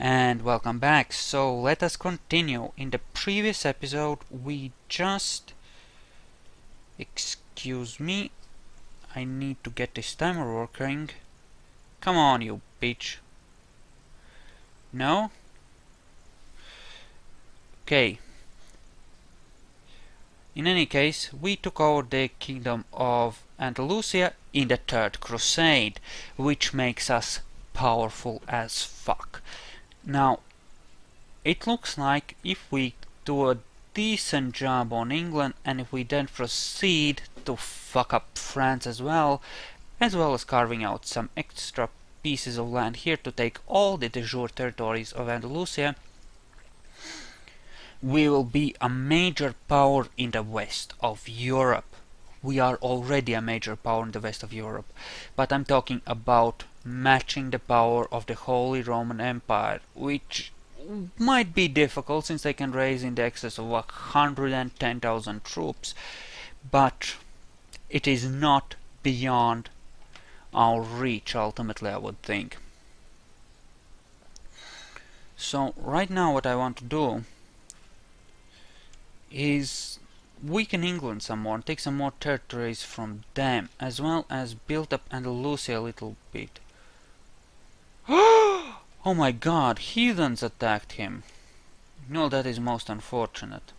And welcome back. So let us continue. In the previous episode we just... Excuse me. I need to get this timer working. Come on, you bitch. No? Okay. In any case, we took over the kingdom of Andalusia in the Third Crusade, which makes us powerful as fuck. Now, it looks like if we do a decent job on England, and if we then proceed to fuck up France as well as carving out some extra pieces of land here to take all the de jure territories of Andalusia, we will be a major power in the west of Europe. We are already a major power in the west of Europe, but I'm talking about matching the power of the Holy Roman Empire, which might be difficult since they can raise in the excess of 110,000 troops, but it is not beyond our reach ultimately, I would think. So right now what I want to do is weaken England some more and take some more territories from them, as well as build up Andalusia a little bit. Oh my god, heathens attacked him. No, that is most unfortunate.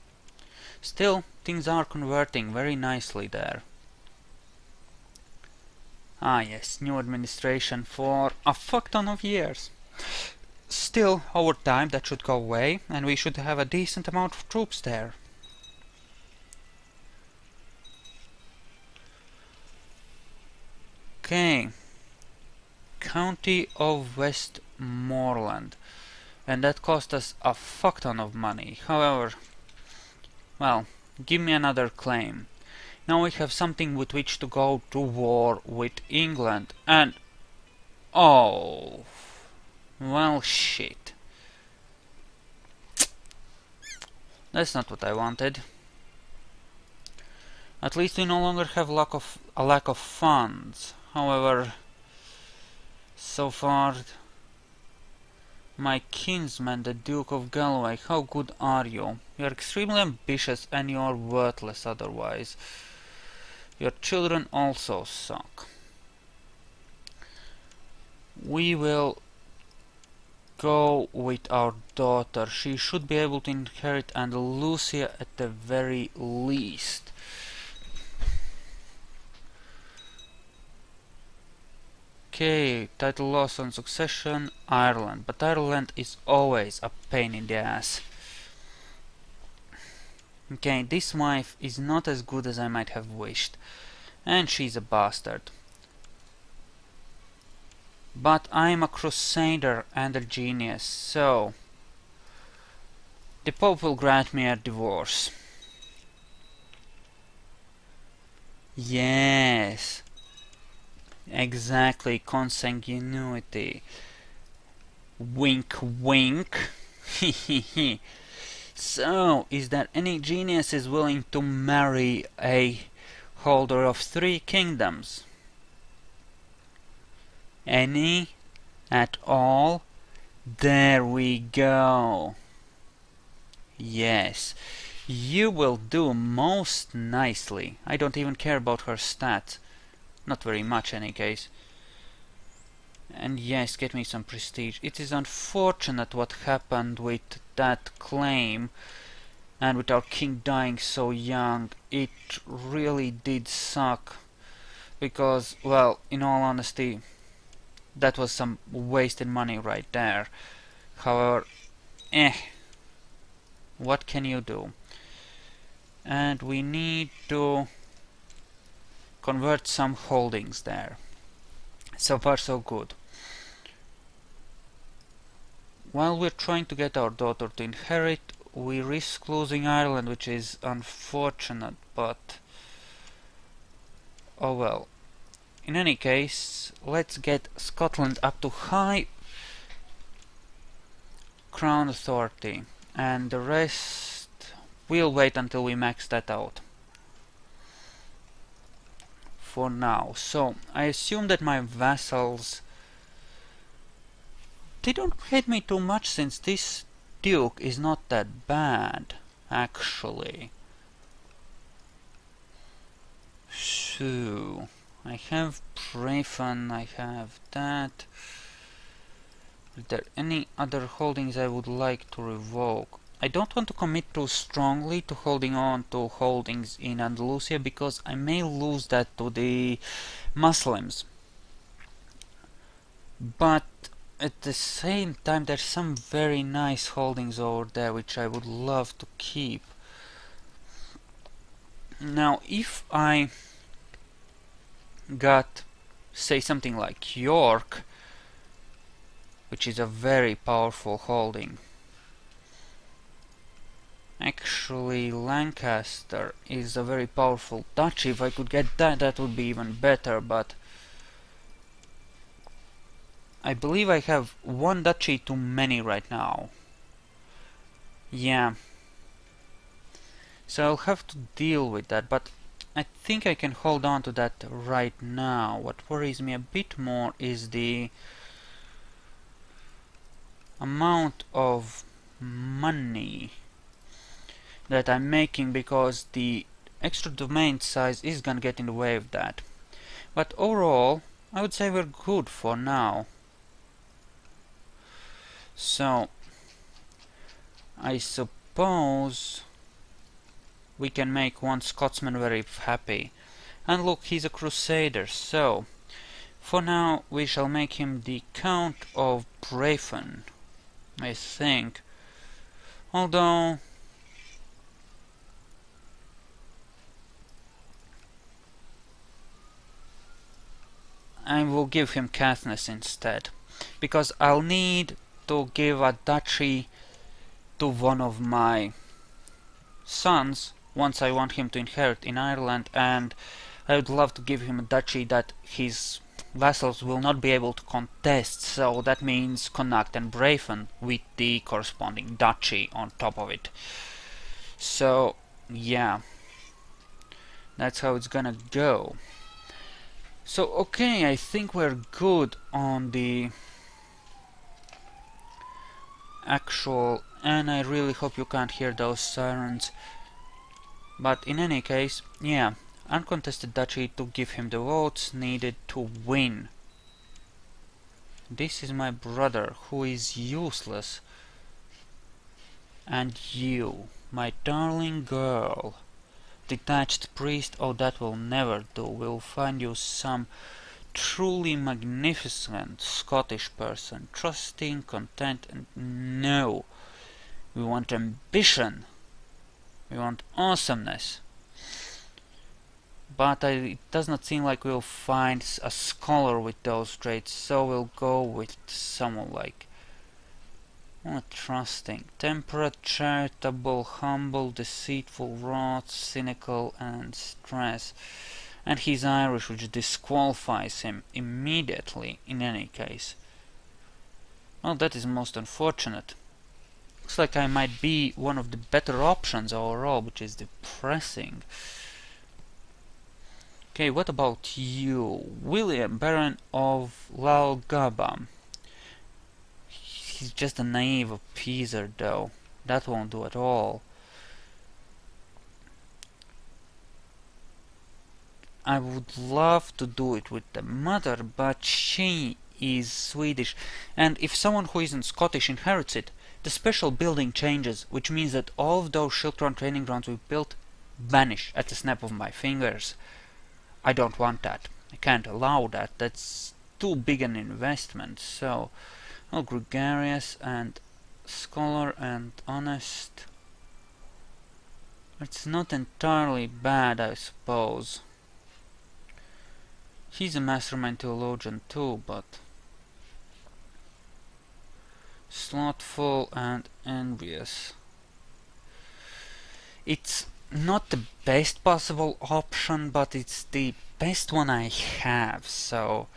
Still, things are converting very nicely there. Ah yes, new administration for a fuck ton of years. Still, over time that should go away, and we should have a decent amount of troops there. Okay. County of Westmoreland. And that cost us a fuck ton of money. However, well, give me another claim. Now we have something with which to go to war with England. And... oh... well, shit. That's not what I wanted. At least we no longer have a lack of funds. However, so far, my kinsman, the Duke of Galloway, how good are you? You are extremely ambitious and you are worthless otherwise. Your children also suck. We will go with our daughter. She should be able to inherit Andalusia at the very least. Okay, title loss on succession, Ireland. But Ireland is always a pain in the ass. Okay, this wife is not as good as I might have wished. And she's a bastard. But I'm a Crusader and a genius, so... the Pope will grant me a divorce. Yes. Exactly, consanguinity. Wink wink. So, is there any geniuses willing to marry a holder of 3 kingdoms? Any? At all? There we go. Yes. You will do most nicely. I don't even care about her stats. Not very much, in any case. And yes, get me some prestige. It is unfortunate what happened with that claim, and with our king dying so young. It really did suck. Because, well, in all honesty, that was some wasted money right there. However, what can you do? And we need to convert some holdings there. So far so good. While we're trying to get our daughter to inherit, we risk losing Ireland, which is unfortunate, but oh well. In any case, let's get Scotland up to high crown authority, and the rest we'll wait until we max that out. For now. So, I assume that my vassals they don't hate me too much since this Duke is not that bad, actually. So, I have Brayfan, I have that. Are there any other holdings I would like to revoke? I don't want to commit too strongly to holding on to holdings in Andalusia because I may lose that to the Muslims. But at the same time, there's some very nice holdings over there which I would love to keep. Now, if I got, say, something like York, which is a very powerful holding. Actually, Lancaster is a very powerful duchy. If I could get that, that would be even better, but I believe I have one duchy too many right now. Yeah. So I'll have to deal with that, but I think I can hold on to that right now. What worries me a bit more is the amount of money that I'm making, because the extra domain size is gonna get in the way of that. But overall, I would say we're good for now. So, I suppose we can make one Scotsman very happy. And look, he's a Crusader, so for now we shall make him the Count of Brayfan, I think. Although I will give him Caithness instead, because I'll need to give a duchy to one of my sons once I want him to inherit in Ireland, and I would love to give him a duchy that his vassals will not be able to contest, so that means Connacht and Brayfan with the corresponding duchy on top of it. So yeah, that's how it's gonna go. So okay, I think we're good on the actual, and I really hope you can't hear those sirens. But in any case, yeah, uncontested duchy to give him the votes needed to win. This is my brother, who is useless. And you, my darling girl. Detached priest, oh, that will never do. We'll find you some truly magnificent Scottish person, trusting, content, and no. We want ambition. We want awesomeness. But it does not seem like we'll find a scholar with those traits, so we'll go with someone like trusting, temperate, charitable, humble, deceitful, wrath, cynical, and stress. And he's Irish, which disqualifies him immediately in any case. Well, that is most unfortunate. Looks like I might be one of the better options overall, which is depressing. Okay, what about you? William, Baron of Lalgaba. He's just a naive appeaser, though. That won't do at all. I would love to do it with the mother, but she is Swedish, and if someone who isn't Scottish inherits it, the special building changes, which means that all of those Shiltron training grounds we built vanish at the snap of my fingers. I don't want that. I can't allow that. That's too big an investment. So, well, gregarious and scholar and honest. It's not entirely bad, I suppose. He's a mastermind theologian too, but slothful and envious. It's not the best possible option, but it's the best one I have, so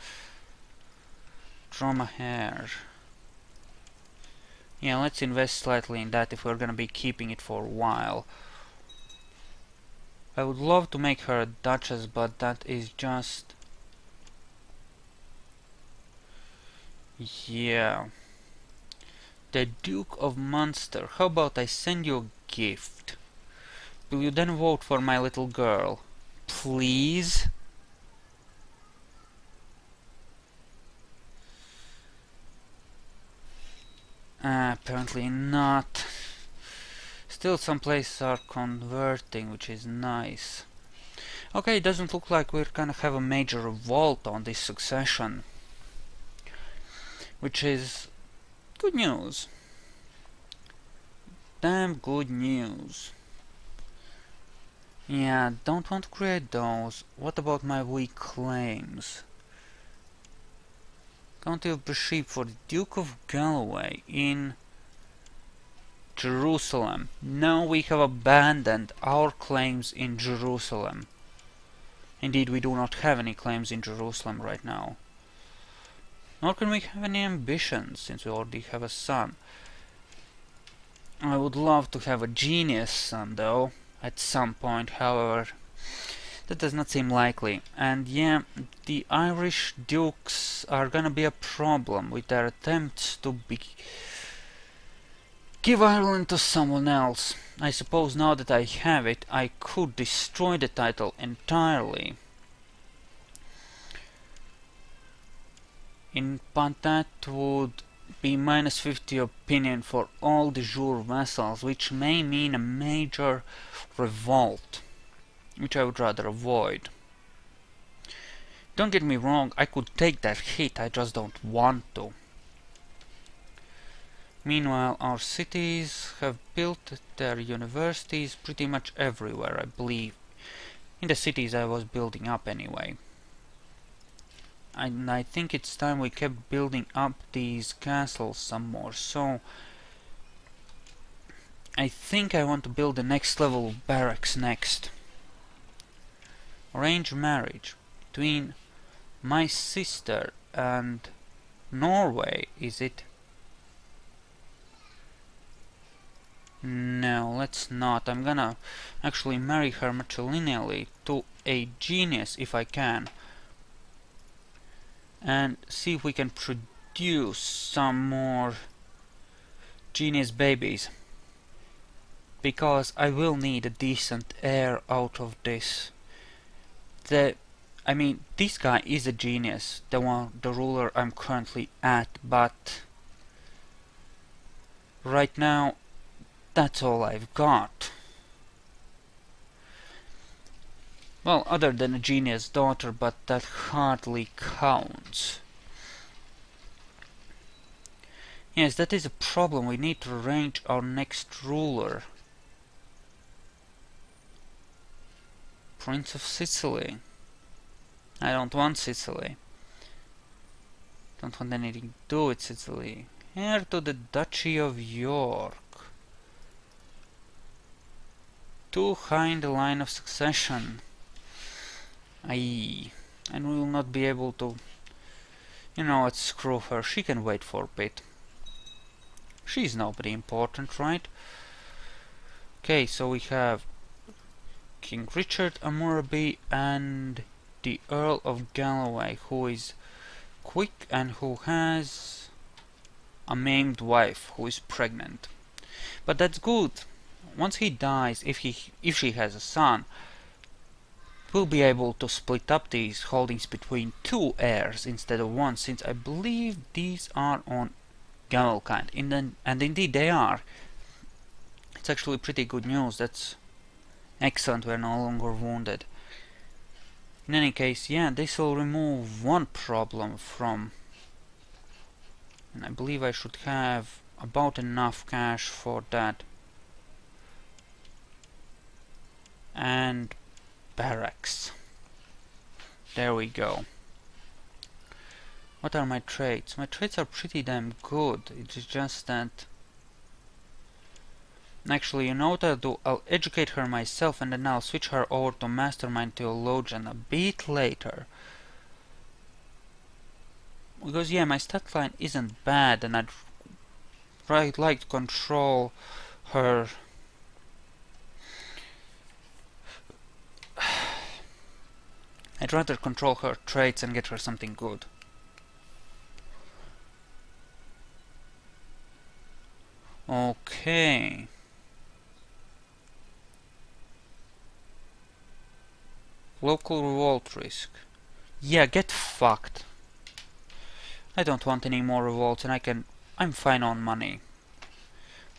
Drama hair. Yeah, let's invest slightly in that if we're gonna be keeping it for a while. I would love to make her a duchess, but that is just... yeah. The Duke of Munster. How about I send you a gift? Will you then vote for my little girl? Please? Apparently not. Still some places are converting, which is nice. Okay, it doesn't look like we're gonna have a major revolt on this succession, which is good news. Damn good news. Yeah, don't want to create those. What about my weak claims? County of Bishop for the Duke of Galloway in Jerusalem. No, we have abandoned our claims in Jerusalem. Indeed, we do not have any claims in Jerusalem right now. Nor can we have any ambitions, since we already have a son. I would love to have a genius son, though, at some point, however. That does not seem likely. And yeah, the Irish dukes are gonna be a problem with their attempts to give Ireland to someone else. I suppose now that I have it, I could destroy the title entirely. But that would be minus 50 opinion for all de jure vassals, which may mean a major revolt, which I would rather avoid. Don't get me wrong, I could take that hit, I just don't want to. Meanwhile, our cities have built their universities pretty much everywhere, I believe. In the cities I was building up anyway. And I think it's time we kept building up these castles some more, so I think I want to build the next level of barracks next. Arrange marriage between my sister and Norway, is it? No, let's not. I'm gonna actually marry her matrilineally to a genius if I can. And see if we can produce some more genius babies. Because I will need a decent heir out of this. I mean, this guy is a genius, the ruler I'm currently at, but right now, that's all I've got. Well, other than a genius daughter, but that hardly counts. Yes, that is a problem. We need to arrange our next ruler. Prince of Sicily. I don't want Sicily. Don't want anything to do with Sicily. Heir to the Duchy of York. Too high in the line of succession. Aye. And we will not be able to... You know what, screw her. She can wait for a bit. She's nobody important, right? Okay, so we have King Richard Amurabi and the Earl of Galloway, who is quick and who has a maimed wife who is pregnant. But that's good. Once he dies, if she has a son, we'll be able to split up these holdings between two heirs instead of one, since I believe these are on Gavelkind, and indeed they are. It's actually pretty good news. That's excellent. We're no longer wounded. In any case, yeah, this will remove one problem from, and I believe I should have about enough cash for that. And barracks. There we go. What are my traits? My traits are pretty damn good. It's just that... Actually, you know what I'll do? I'll educate her myself and then I'll switch her over to Mastermind Theologian a bit later. Because yeah, my stat line isn't bad and I'd like to control her... I'd rather control her traits and get her something good. Okay. Local revolt risk. Yeah, get fucked. I don't want any more revolts, and I'm fine on money.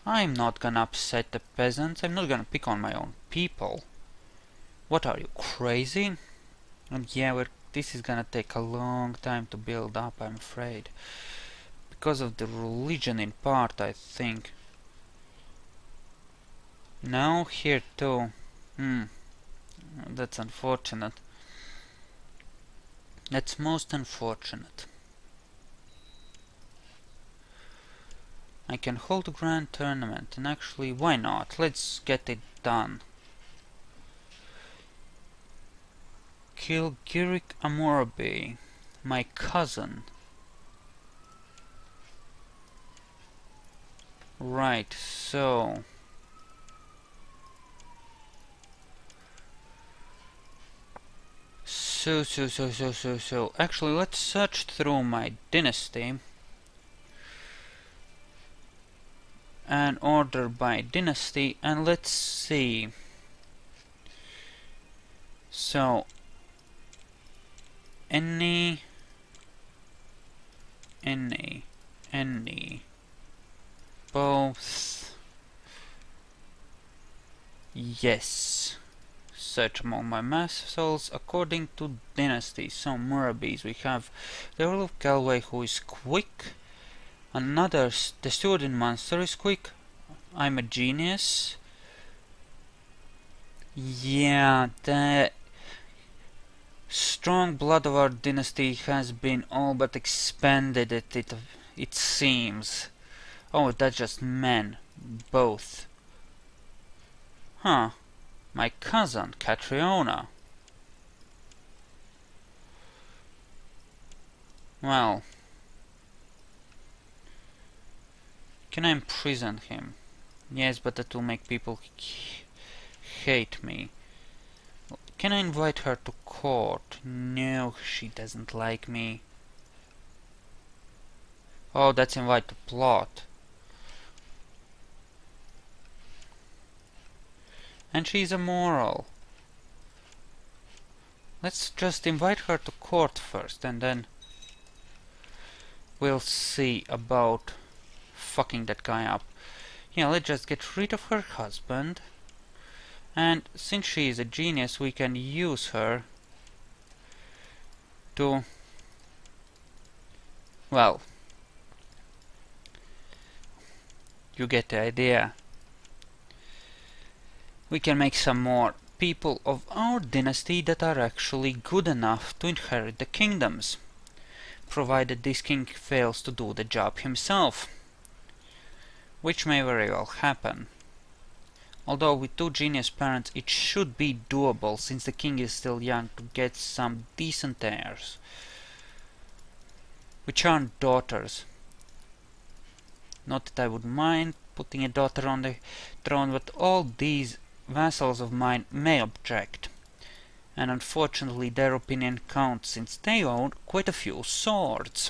I'm not gonna upset the peasants. I'm not gonna pick on my own people. What are you, crazy? And yeah, this is gonna take a long time to build up, I'm afraid. Because of the religion in part, I think. No, here too. That's unfortunate. That's most unfortunate. I can hold a grand tournament, and actually, why not? Let's get it done. Kill Girik Amurabi, my cousin. Right, so... So... Actually, let's search through my dynasty. And order by dynasty, and let's see. So... Any... Both... Yes. Search among my vassals according to dynasty. So Murabis, we have the Earl of Galway, who is quick. Another, the steward in Munster is quick. I'm a genius. Yeah, the strong blood of our dynasty has been all but expanded, it seems. Oh, that's just men. Both. Huh. My cousin, Catriona. Well. Can I imprison him? Yes, but that will make people hate me. Can I invite her to court? No, she doesn't like me. Oh, that's invite to plot. And she's immoral. Let's just invite her to court first, and then we'll see about fucking that guy up. Yeah, let's just get rid of her husband. And since she is a genius, we can use her to... Well, you get the idea. We can make some more people of our dynasty that are actually good enough to inherit the kingdoms, provided this king fails to do the job himself, which may very well happen. Although with two genius parents it should be doable, since the king is still young, to get some decent heirs, which aren't daughters. Not that I would mind putting a daughter on the throne, but all these vassals of mine may object, and unfortunately their opinion counts, since they own quite a few swords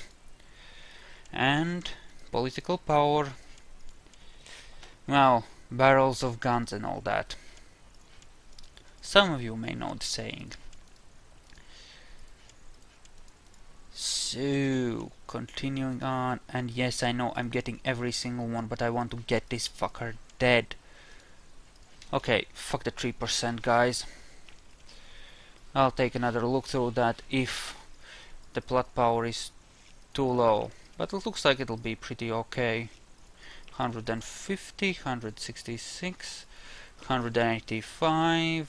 and political power, well, barrels of guns and all that. Some of you may know the saying. So, continuing on, and yes, I know I'm getting every single one, but I want to get this fucker dead. Okay, fuck the 3%, guys. I'll take another look through that if the plot power is too low. But it looks like it'll be pretty okay. 150, 166, 185.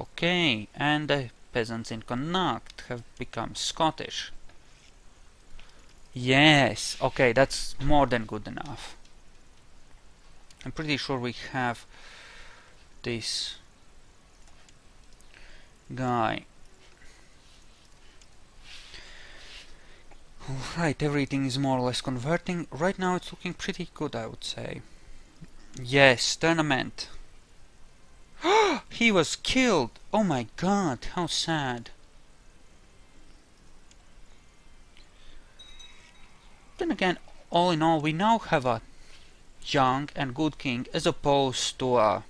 Okay, and the peasants in Connacht have become Scottish. Yes, okay, that's more than good enough. I'm pretty sure we have this guy. Alright, everything is more or less converting. Right now it's looking pretty good, I would say. Yes, tournament. He was killed! Oh my god, how sad. Then again, all in all, we now have a young and good king as opposed to a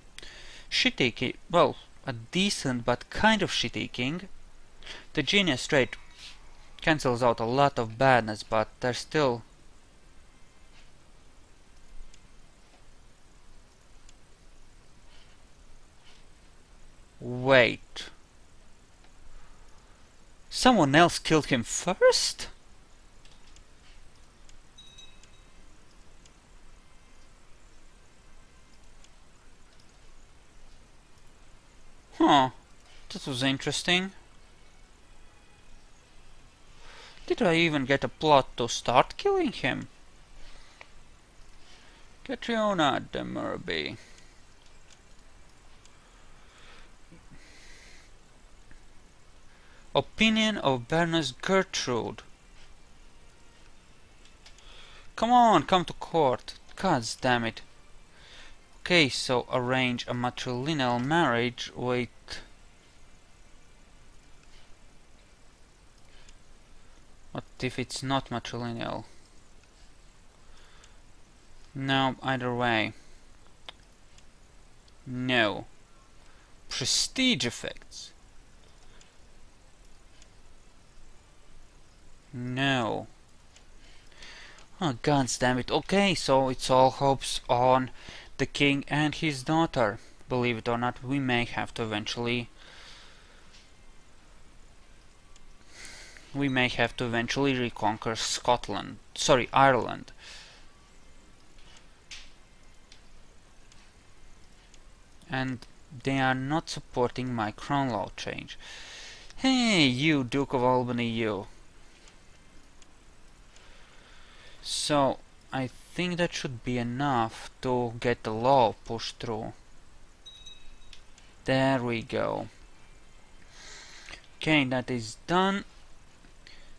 shitty king, well, a decent but kind of shitty king. The genius trait cancels out a lot of badness, but there's still... Wait. Someone else killed him first? Huh. That was interesting. Did I even get a plot to start killing him? Catriona de Murby. Opinion of Baroness Gertrude. Come on, come to court. God damn it. Okay, so arrange a matrilineal marriage with... What if it's not matrilineal? No, either way. No. Prestige effects. No. Oh, god damn it. Okay, so it's all hopes on the king and his daughter. Believe it or not, we may have to eventually... reconquer Scotland. Sorry, Ireland. And they are not supporting my crown law change. Hey, you, Duke of Albany, you. So, I think that should be enough to get the law pushed through. There we go. Okay, that is done.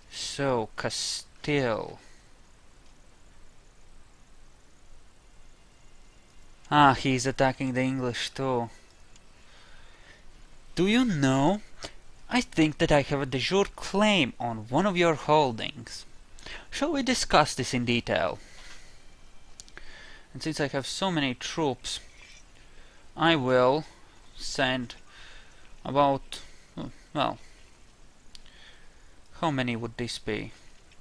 So, Castile. Ah, he's attacking the English too. Do you know? I think that I have a de jure claim on one of your holdings. Shall we discuss this in detail? And since I have so many troops, I will send about... well... How many would this be?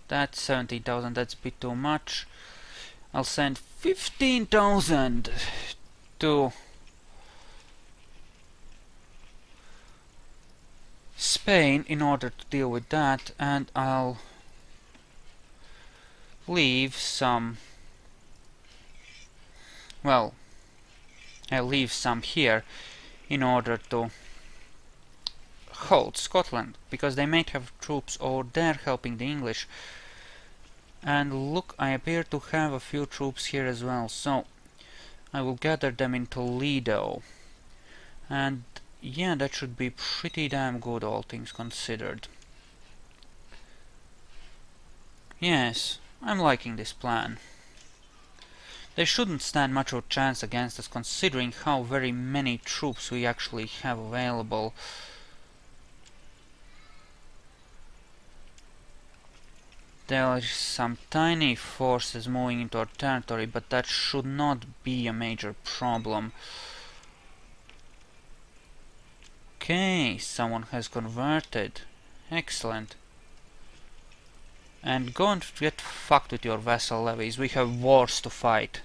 That's 17,000, that's a bit too much. I'll send 15,000 to Spain in order to deal with that, and I'll leave some... well, I'll leave some here in order to hold Scotland, because they might have troops over there helping the English. And look, I appear to have a few troops here as well, so I will gather them in Toledo. And yeah, that should be pretty damn good, all things considered. Yes, I'm liking this plan. They shouldn't stand much of a chance against us, considering how very many troops we actually have available. There are some tiny forces moving into our territory, but that should not be a major problem. Okay, someone has converted. Excellent. And go and get fucked with your vassal levies. We have wars to fight.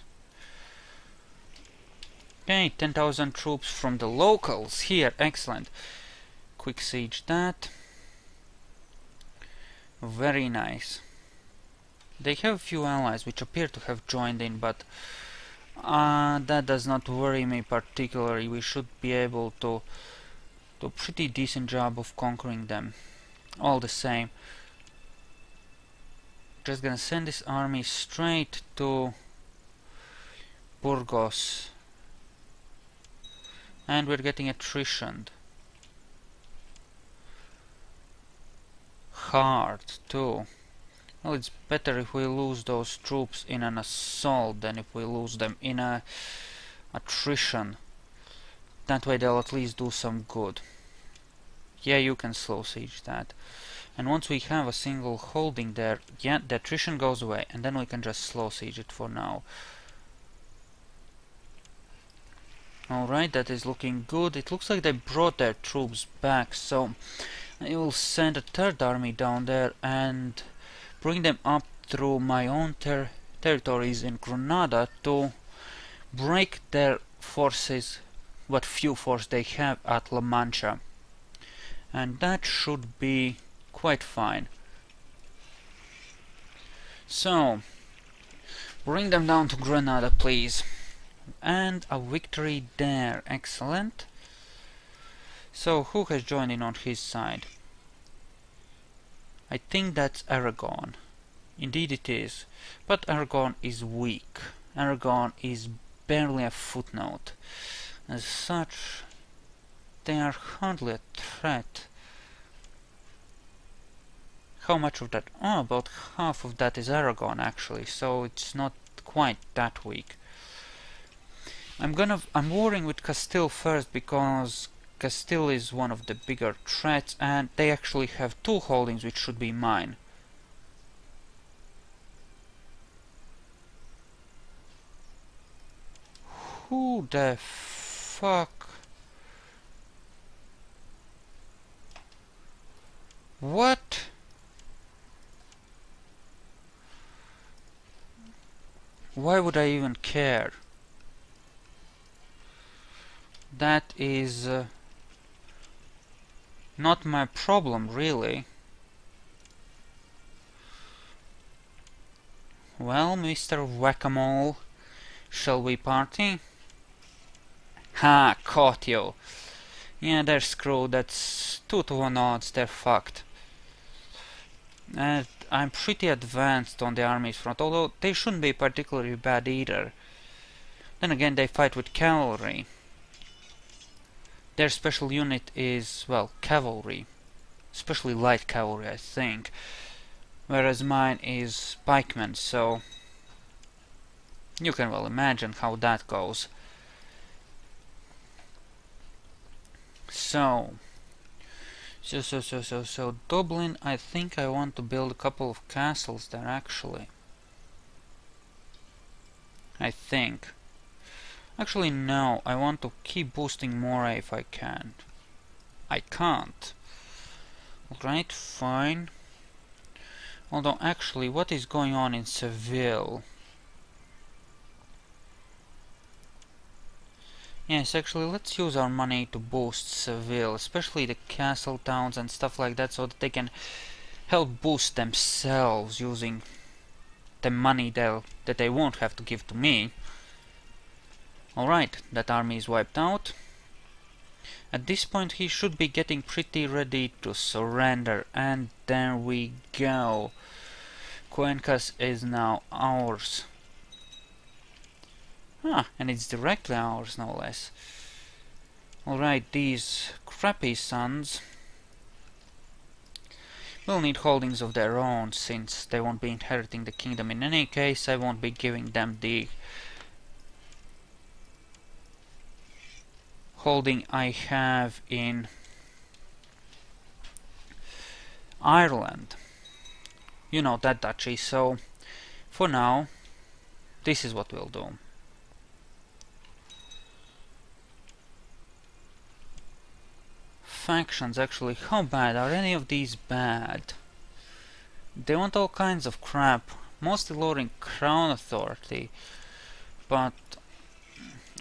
Okay, 10,000 troops from the locals here. Excellent. Quick siege that. Very nice. They have a few allies which appear to have joined in, but that does not worry me particularly. We should be able to do a pretty decent job of conquering them. All the same. Just gonna send this army straight to Burgos. And we're getting attrition. Hard too. Well, it's better if we lose those troops in an assault than if we lose them in a attrition. That way they'll at least do some good. Yeah, you can slow siege that. And once we have a single holding there, yeah, the attrition goes away, and then we can just slow siege it for now. Alright, that is looking good. It looks like they brought their troops back, so I will send a third army down there and bring them up through my own territories in Granada to break their forces, what few force they have at La Mancha. And that should be quite fine. So, bring them down to Granada, please. And a victory there. Excellent. So, who has joined in on his side? I think that's Aragon. Indeed it is. But Aragon is weak. Aragon is barely a footnote. As such, they are hardly a threat. How much of that? Oh, about half of that is Aragon actually, so it's not quite that weak. I'm worrying with Castile first because Castile is one of the bigger threats and they actually have 2 holdings which should be mine. Who the fuck? What? Why would I even care? That is not my problem, really. Well, Mr. Whack-a-Mole, shall we party? Ha! Caught you! Yeah, they're screwed. That's 2 to 1 odds. They're fucked. And I'm pretty advanced on the armies front, although they shouldn't be particularly bad either. Then again, they fight with cavalry. Their special unit is, well, cavalry. Especially light cavalry, I think. Whereas mine is pikemen, so you can well imagine how that goes. So Dublin, I think I want to build a couple of castles there actually. I think. Actually no, I want to keep boosting Moray if I can. I can't. Alright, fine. Although actually, what is going on in Seville? Yes, actually, let's use our money to boost Seville, especially the castle towns and stuff like that, so that they can help boost themselves using the money that they won't have to give to me. Alright, that army is wiped out. At this point he should be getting pretty ready to surrender, and there we go. Cuencas is now ours. Ah, and it's directly ours, no less. Alright, these crappy sons will need holdings of their own, since they won't be inheriting the kingdom in any case. I won't be giving them the holding I have in Ireland. You know, that duchy, so for now this is what we'll do. Factions, actually, how bad? Are any of these bad? They want all kinds of crap, mostly lowering crown authority, but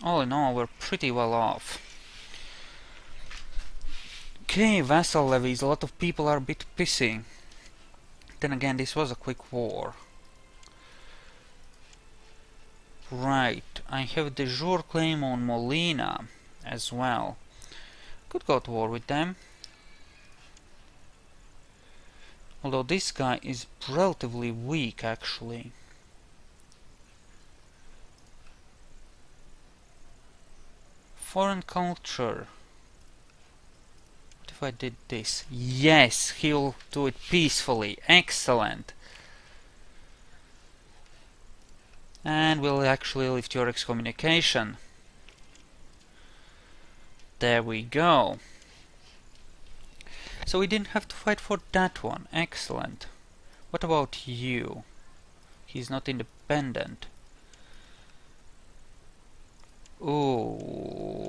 all in all we're pretty well off. Okay, vassal levies, a lot of people are a bit pissy. Then again, this was a quick war. Right, I have de jure claim on Molina as well. Could go to war with them. Although this guy is relatively weak actually. Foreign culture. What if I did this? Yes, he'll do it peacefully. Excellent. And we'll actually lift your excommunication. There we go. So we didn't have to fight for that one. Excellent. What about you? He's not independent. Ooh.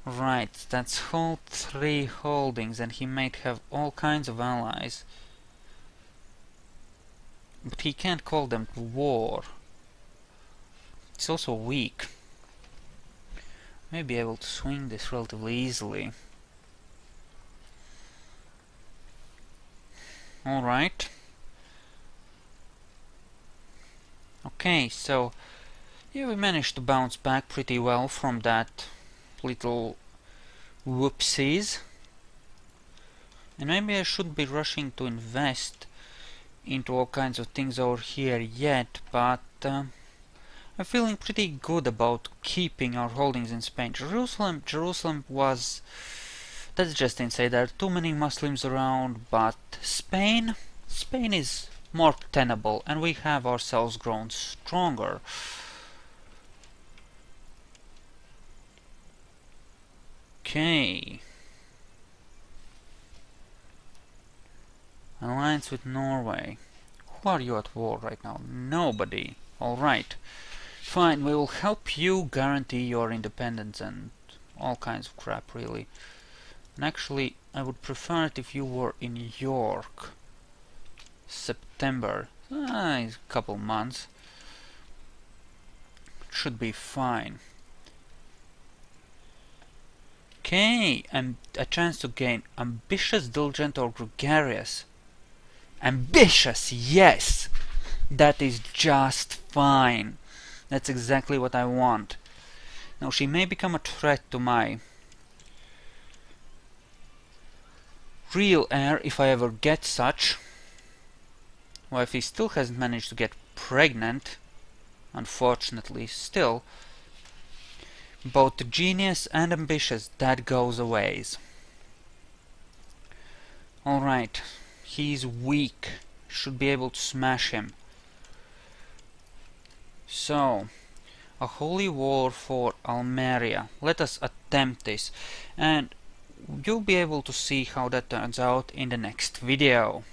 Right, that's whole 3 holdings, and he might have all kinds of allies. But he can't call them to war. He's also weak. May be able to swing this relatively easily. Alright. Okay, so yeah, we managed to bounce back pretty well from that little whoopsies. And maybe I shouldn't be rushing to invest into all kinds of things over here yet, but I'm feeling pretty good about keeping our holdings in Spain. Jerusalem was... That's just insane. There are too many Muslims around, but Spain is more tenable, and we have ourselves grown stronger. Okay. Alliance with Norway. Who are you at war right now? Nobody. Alright. Fine, we will help you guarantee your independence and all kinds of crap, really. And actually, I would prefer it if you were in York. September. A couple months. Should be fine. Okay, and a chance to gain ambitious, diligent, or gregarious. Ambitious, yes! That is just fine. That's exactly what I want. Now, she may become a threat to my real heir if I ever get such. Well, if he still hasn't managed to get pregnant, unfortunately, still, both genius and ambitious, that goes a ways. Alright, he's weak. Should be able to smash him. So, a holy war for Almeria. Let us attempt this, and you'll be able to see how that turns out in the next video.